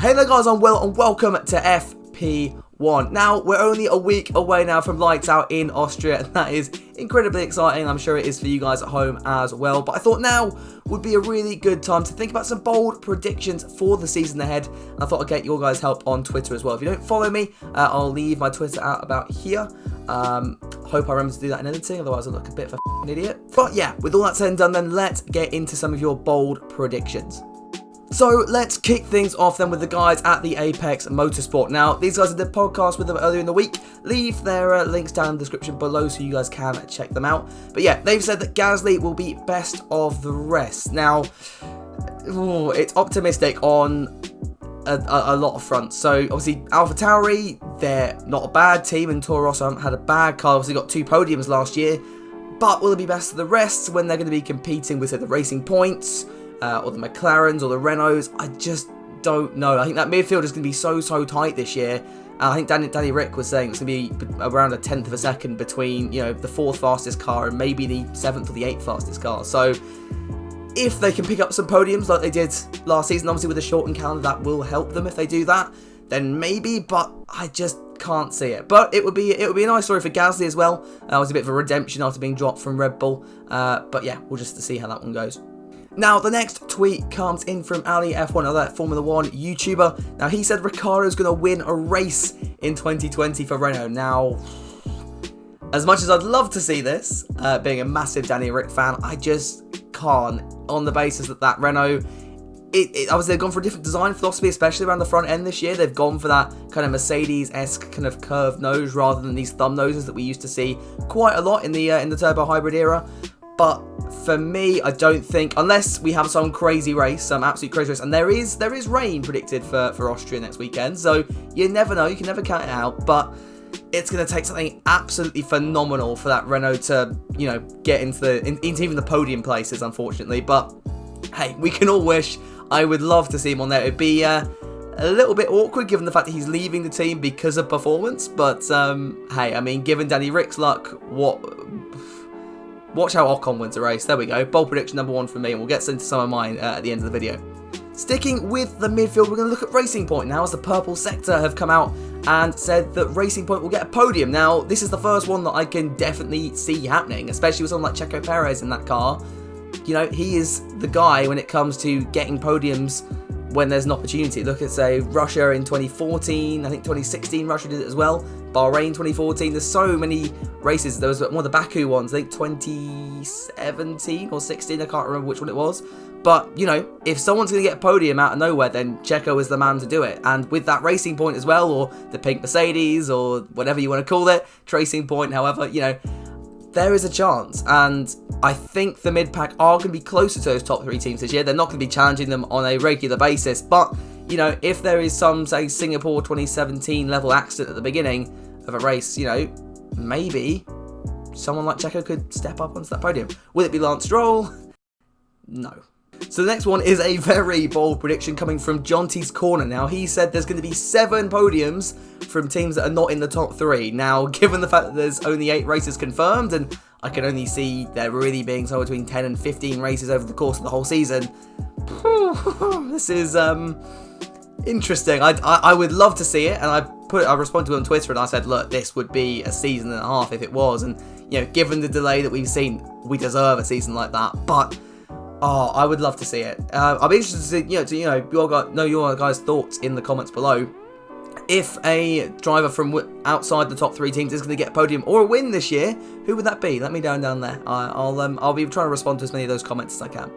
Hey there guys, I'm Will and welcome to FP1. Now, we're only a week away now from Lights Out in Austria, and that is incredibly exciting. I'm sure it is for you guys at home as well. But I thought now would be a really good time to think about some bold predictions for the season ahead. And I thought I'd get your guys' help on Twitter as well. If you don't follow me, I'll leave my Twitter out about here. Hope I remember to do that in editing, otherwise I look a bit of a f***ing idiot. But yeah, with all that said and done, then let's get into some of your bold predictions. So let's kick things off then with the guys at the Apex Motorsport. Now, these guys did a podcast with them earlier in the week. Leave their links down in the description below so you guys can check them out. But yeah, they've said that Gasly will be best of the rest. Now, it's optimistic on a lot of fronts. So obviously AlphaTauri, they're not a bad team, and Toro Rosso haven't had a bad car. Obviously got 2 podiums last year. But will it be best of the rest when they're going to be competing with, say, the Racing Points, or the McLarens, or the Renaults? I just don't know. I think that midfield is going to be so tight this year. I think Danny Rick was saying it's going to be around a tenth of a second between, you know, the 4th fastest car and maybe the 7th or the 8th fastest car. So if they can pick up some podiums like they did last season, obviously with a shortened calendar, that will help them if they do that. Then maybe, but I just can't see it. But it would be a nice story for Gasly as well. It was a bit of a redemption after being dropped from Red Bull. But yeah, we'll just see how that one goes. Now, the next tweet comes in from Ali F1, another Formula 1 YouTuber. Now, he said Ricciardo's going to win a race in 2020 for Renault. Now, as much as I'd love to see this, being a massive Danny Rick fan, I just can't, on the basis that Renault, obviously they've gone for a different design philosophy, especially around the front end this year. They've gone for that kind of Mercedes-esque kind of curved nose rather than these thumb noses that we used to see quite a lot in the turbo hybrid era. But for me, I don't think, unless we have some crazy race, some absolute crazy race, and there is rain predicted for Austria next weekend, so you never know, you can never count it out, but it's going to take something absolutely phenomenal for that Renault to, you know, get into even the podium places, unfortunately. But hey, we can all wish. I would love to see him on there. It'd be a little bit awkward given the fact that he's leaving the team because of performance, but hey, I mean, given Danny Rick's luck, watch how Ocon wins a race. There we go. Bold prediction number 1 for me, and we'll get into some of mine at the end of the video. Sticking with the midfield, we're going to look at Racing Point now, as the purple sector have come out and said that Racing Point will get a podium. Now, this is the first one that I can definitely see happening, especially with someone like Checo Perez in that car. You know, he is the guy when it comes to getting podiums when there's an opportunity. Look at, say, Russia in 2014, I think 2016 Russia did it as well, Bahrain 2014, there's so many races. There was one of the Baku ones, I think 2017 or 16, I can't remember which one it was. But, you know, if someone's going to get a podium out of nowhere, then Checo is the man to do it. And with that Racing Point as well, or the pink Mercedes, or whatever you want to call it, Tracing Point, however, you know, there is a chance. And I think the mid-pack are going to be closer to those top 3 teams this year. They're not going to be challenging them on a regular basis. But, you know, if there is some, say, Singapore 2017 level accident at the beginning of a race, you know, maybe someone like Checo could step up onto that podium. Will it be Lance Stroll? No. So the next one is a very bold prediction coming from Jonty's Corner. Now, he said there's going to be 7 podiums from teams that are not in the top 3. Now, given the fact that there's only 8 races confirmed, and I can only see there really being somewhere between 10 and 15 races over the course of the whole season, this is interesting. I would love to see it, and I responded to it on Twitter, and I said, look, this would be a season and a half if it was, and, you know, given the delay that we've seen, we deserve a season like that. But oh, I would love to see it. I'll be interested to see, your guys' thoughts in the comments below. If a driver from outside the top 3 teams is going to get a podium or a win this year, who would that be? Let me down there. I'll be trying to respond to as many of those comments as I can.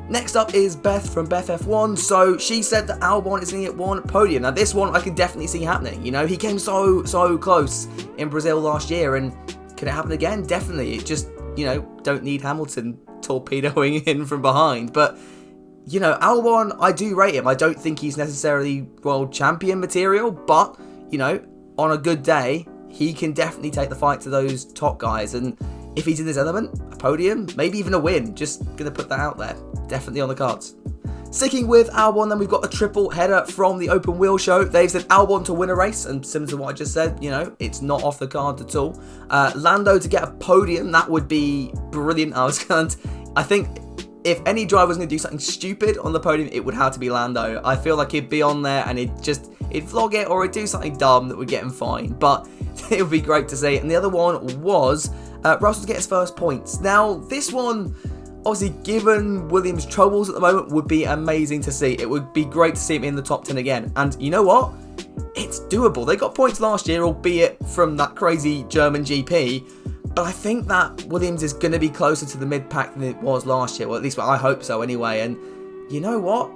Next up is Beth from Beth F1. So she said that Albon is going to get 1 podium. Now this one I can definitely see happening. You know, he came so close in Brazil last year, and can it happen again? Definitely. It just, you know, don't need Hamilton torpedoing in from behind. But, you know, Albon, I do rate him. I don't think he's necessarily world champion material, but, you know, on a good day, he can definitely take the fight to those top guys. And if he's in this element, a podium, maybe even a win. Just going to put that out there. Definitely on the cards. Sticking with Albon, then we've got a triple header from the OpenWheelShow. They've said Albon to win a race, and similar to what I just said, you know, it's not off the card at all. Lando to get a podium, that would be brilliant. I think if any driver was going to do something stupid on the podium, it would have to be Lando. I feel like he'd be on there and he'd vlog it, or he'd do something dumb that would get him fined. But it would be great to see. And the other one was Russell to get his first points. Now, this one, obviously, given Williams' troubles at the moment, would be amazing to see. It would be great to see him in the top 10 again. And you know what? It's doable. They got points last year, albeit from that crazy German GP. But I think that Williams is going to be closer to the mid-pack than it was last year. Well, at least I hope so anyway. And you know what?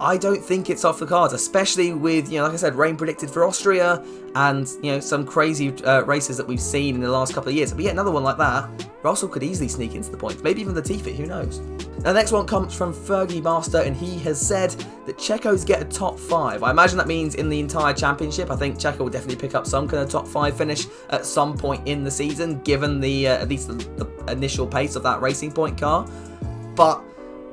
I don't think it's off the cards, especially with, like I said, rain predicted for Austria and, some crazy races that we've seen in the last couple of years. If we get another one like that, Russell could easily sneak into the points. Maybe even Latifi, who knows? Now, the next one comes from FergieMaster, and he has said that Checo's get a top 5. I imagine that means in the entire championship. I think Checo will definitely pick up some kind of top 5 finish at some point in the season, given the at least the initial pace of that Racing Point car. But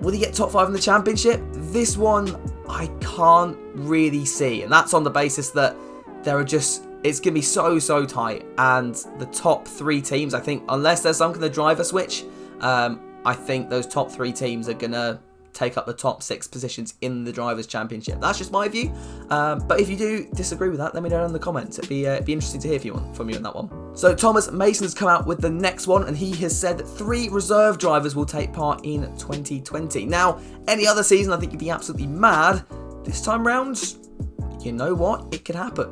will he get top 5 in the championship? This one, I can't really see. And that's on the basis that it's going to be so tight. And the top 3 teams, I think, unless there's some kind of driver switch, I think those top 3 teams are going to take up the top 6 positions in the Drivers' Championship. That's just my view. But if you do disagree with that, let me know in the comments. It'd be interesting to hear from you on that one. So Thomas Mason has come out with the next one, and he has said that 3 reserve drivers will take part in 2020. Now, any other season, I think you'd be absolutely mad. This time round, you know what? It could happen.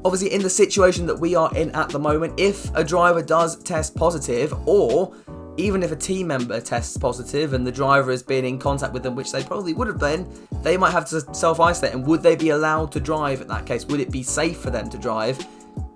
Obviously, in the situation that we are in at the moment, if a driver does test positive, or even if a team member tests positive and the driver has been in contact with them, which they probably would have been, they might have to self-isolate. And would they be allowed to drive in that case? Would it be safe for them to drive?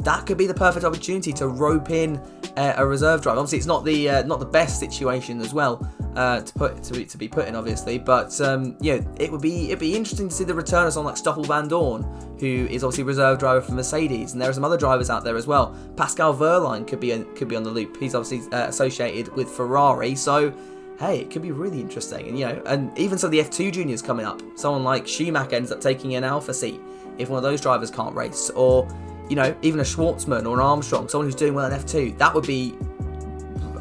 That could be the perfect opportunity to rope in a reserve driver. Obviously, it's not the best situation as well to be put in, obviously. But it'd be interesting to see the return of someone like Stoffel Van Dorn, who is obviously reserve driver for Mercedes, and there are some other drivers out there as well. Pascal Wehrlein could be on the loop. He's obviously associated with Ferrari, so hey, it could be really interesting. And even some of the F2 juniors coming up. Someone like Schumacher ends up taking an Alpha seat if one of those drivers can't race, or even a Schwartzman or an Armstrong, someone who's doing well in F2. That would be,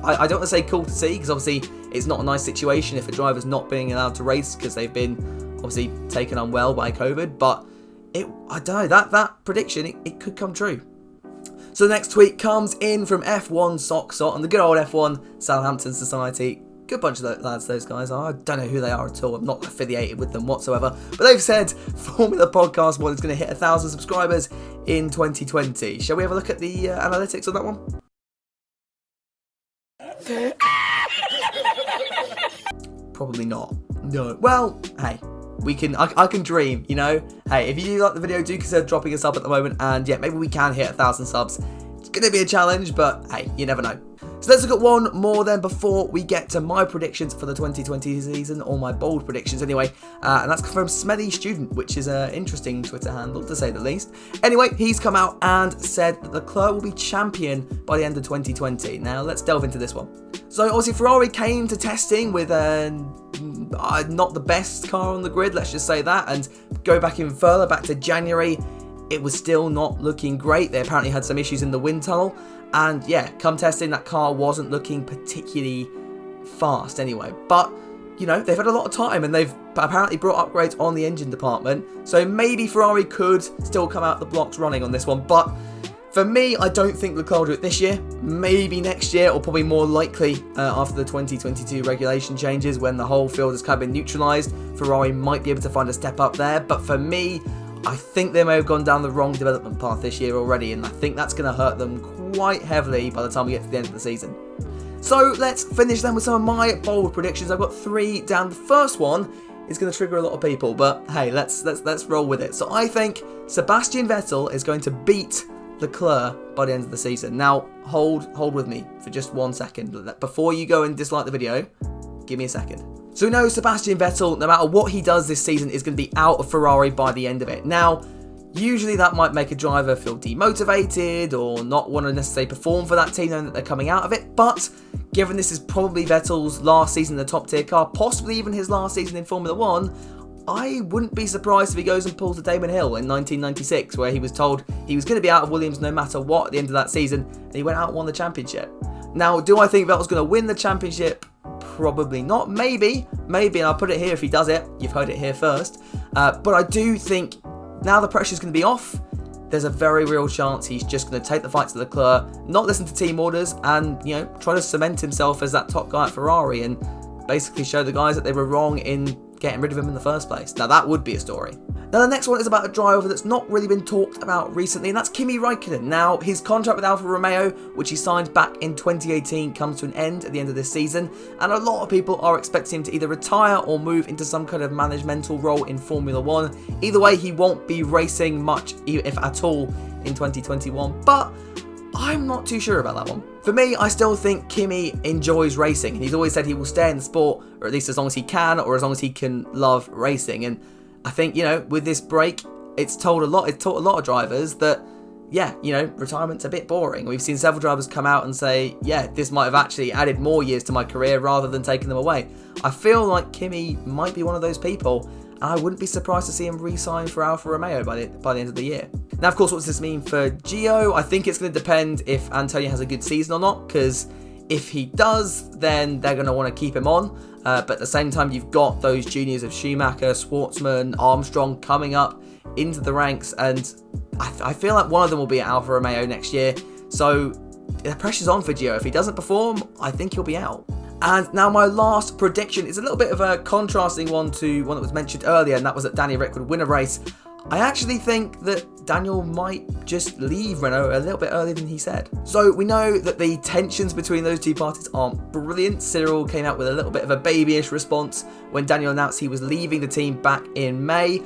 I don't want to say cool to see, because obviously it's not a nice situation if a driver's not being allowed to race because they've been obviously taken unwell by COVID, but I don't know, that prediction, it could come true. So the next tweet comes in from F1 Socksot and the good old F1 Southampton Society. Good bunch of lads, those guys are. I don't know who they are at all. I'm not affiliated with them whatsoever. But they've said Formula Podcast 1 is going to hit 1,000 subscribers in 2020. Shall we have a look at the analytics on that one? Probably not. No. Well, hey, I can dream, Hey, if you do like the video, do consider dropping a sub at the moment. And yeah, maybe we can hit 1,000 subs. It's going to be a challenge, but hey, you never know. So let's look at one more then before we get to my predictions for the 2020 season, or my bold predictions anyway, and that's from Smelly Student, which is an interesting Twitter handle to say the least. Anyway, he's come out and said that Leclerc will be champion by the end of 2020. Now let's delve into this one. So obviously Ferrari came to testing with not the best car on the grid, let's just say that, and go back even further, back to January, it was still not looking great. They apparently had some issues in the wind tunnel. And yeah, come testing, that car wasn't looking particularly fast anyway. But, they've had a lot of time and they've apparently brought upgrades on the engine department. So maybe Ferrari could still come out the blocks running on this one. But for me, I don't think Leclerc will do it this year. Maybe next year, or probably more likely after the 2022 regulation changes, when the whole field has kind of been neutralised. Ferrari might be able to find a step up there. But for me, I think they may have gone down the wrong development path this year already, and I think that's going to hurt them quite heavily by the time we get to the end of the season. So let's finish then with some of my bold predictions. I've got 3 down. The first one is going to trigger a lot of people, but hey, let's roll with it. So I think Sebastian Vettel is going to beat Leclerc by the end of the season. Now hold with me for just 1 second. Before you go and dislike the video, give me a second. So we know Sebastian Vettel, no matter what he does this season, is going to be out of Ferrari by the end of it. Now, usually that might make a driver feel demotivated or not want to necessarily perform for that team knowing that they're coming out of it. But given this is probably Vettel's last season in the top tier car, possibly even his last season in Formula 1, I wouldn't be surprised if he goes and pulls a Damon Hill in 1996, where he was told he was going to be out of Williams no matter what at the end of that season, and he went out and won the championship. Now, do I think Vettel's going to win the championship? probably not. Maybe, and I'll put it here if he does it. You've heard it here first. But I do think now the pressure's going to be off. There's a very real chance he's just going to take the fight to Leclerc, not listen to team orders, and try to cement himself as that top guy at Ferrari and basically show the guys that they were wrong in getting rid of him in the first place. Now that would be a story. Now the next one is about a driver that's not really been talked about recently, and that's Kimi Räikkönen. Now his contract with Alfa Romeo, which he signed back in 2018, comes to an end at the end of this season, and a lot of people are expecting him to either retire or move into some kind of managemental role in Formula 1. Either way, he won't be racing much, if at all, in 2021, but I'm not too sure about that one. For me, I still think Kimi enjoys racing, and he's always said he will stay in the sport, or at least as long as he can, or as long as he can love racing. And I think, with this break, it's taught a lot of drivers that, retirement's a bit boring. We've seen several drivers come out and say, this might have actually added more years to my career rather than taking them away. I feel like Kimi might be one of those people, and I wouldn't be surprised to see him re-sign for Alfa Romeo by the end of the year. Now, of course, what does this mean for Gio? I think it's going to depend if Antonio has a good season or not, because if he does, then they're going to want to keep him on. But at the same time, you've got those juniors of Schumacher, Schwartzman, Armstrong coming up into the ranks, and I feel like one of them will be at Alfa Romeo next year. So the pressure's on for Gio. If he doesn't perform, I think he'll be out. And now my last prediction is a little bit of a contrasting one to one that was mentioned earlier, and that was that Danny Rick would win a race. I actually think that Daniel might just leave Renault a little bit earlier than he said. So we know that the tensions between those two parties aren't brilliant. Cyril came out with a little bit of a babyish response when Daniel announced he was leaving the team back in May.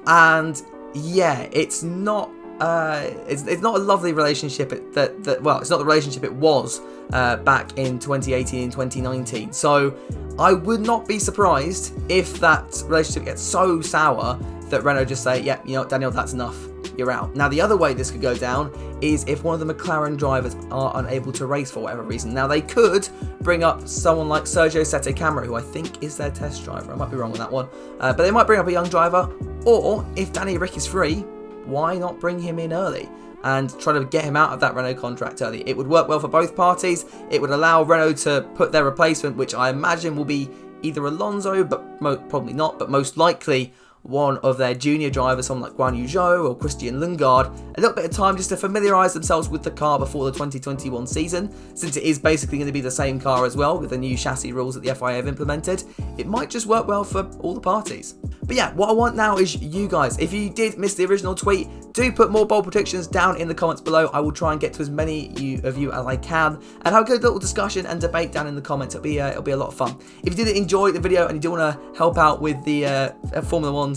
And yeah, it's not a lovely relationship it's not the relationship it was back in 2018 and 2019. So I would not be surprised if that relationship gets so sour that Renault just say, Daniel, that's enough, you're out. Now, the other way this could go down is if one of the McLaren drivers are unable to race for whatever reason. Now, they could bring up someone like Sergio Sette Camara, who I think is their test driver. I might be wrong on that one. But they might bring up a young driver, or if Danny Rick is free, why not bring him in early and try to get him out of that Renault contract early? It would work well for both parties. It would allow Renault to put their replacement, which I imagine will be either Alonso, but probably not, but most likely one of their junior drivers, someone like Guan Yu Zhou or Christian Lundgaard, a little bit of time just to familiarise themselves with the car before the 2021 season, since it is basically going to be the same car as well with the new chassis rules that the FIA have implemented. It might just work well for all the parties. But yeah, what I want now is you guys. If you did miss the original tweet, do put more bold predictions down in the comments below. I will try and get to as many of you as I can and have a good little discussion and debate down in the comments. It'll be a lot of fun. If you did enjoy the video and you do want to help out with the Formula 1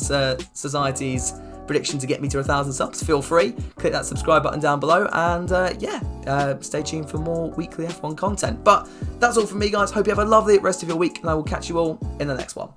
Society's prediction to get me to 1,000 subs, feel free. Click that subscribe button down below, and stay tuned for more weekly F1 content. But that's all from me, guys. Hope you have a lovely rest of your week, and I will catch you all in the next one.